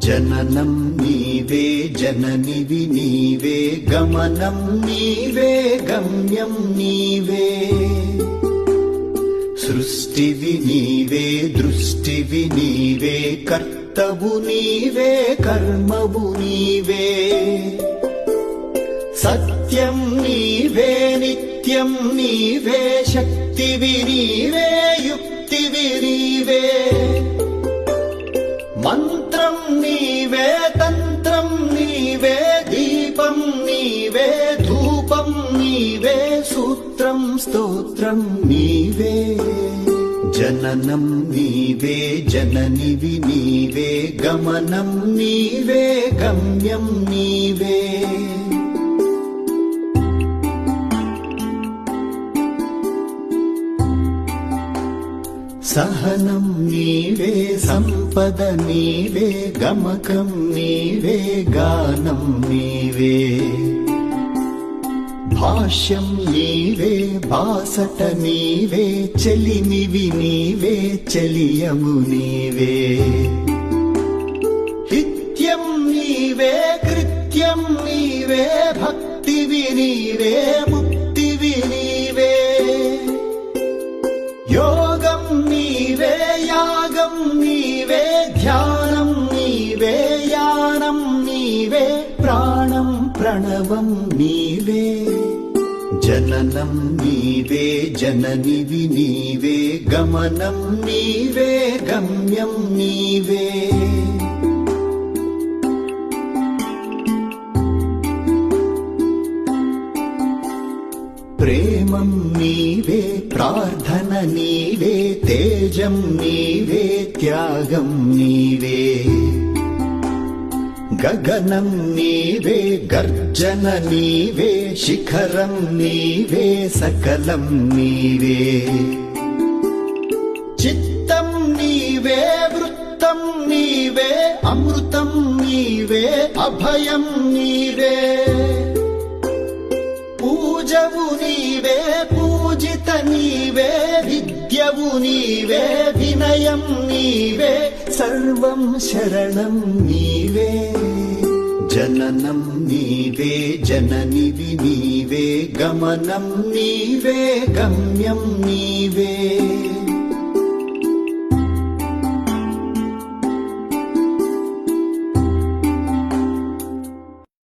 జననం నీవే జననివి నీవే గమనం నీవే గమ్యం నీవే సృష్టివి నీవే దృష్టివి నీవే కర్తవు నీవే కర్మవు నీవే సత్యం నీవే నిత్యం నీవే శక్తివి నీవే యుక్తివి నీవే మంత్రం నీవే తంత్రం నీవే దీపం నీవే ధూపం నీవే సూత్రం స్తోత్రం నీవే జననం నీవే జననివి నీవే గమనం నీవే గమ్యం నీవే సహనం నీవే సంపద నీవే గమకం నీవే గానం నీవే భాష్యం నీవే బాసట నీవే చెలిమివి నీవే చెలియము నీవే హిత్యం నీవే కృత్యం నీవే భక్తివి నీవే ముక్తివి నీవే యోగం నీవే యాగం నీవే ధ్యానం నీవే యానం నీవే ప్రాణం ప్రణవం నీవే జననం నీవే జననివి నీవే గమనం నీవే గమ్యం నీవే ప్రేమం నీవే ప్రార్థన నీవే తేజం నీవే త్యాగం నీవే గగనం నీవే గర్జన నీవే శిఖరం నీవే సకలం నీవే చిత్తం నీవే వృత్తం నీవే అమృతం నీవే అభయం నీవే పూజవు నీవే పూజిత నీవే విద్యవు నీవే వినయం నీవే సర్వం శరణం నీవే జననం నీవే జననివి నీవే గమనం నీవే గమ్యం నీవే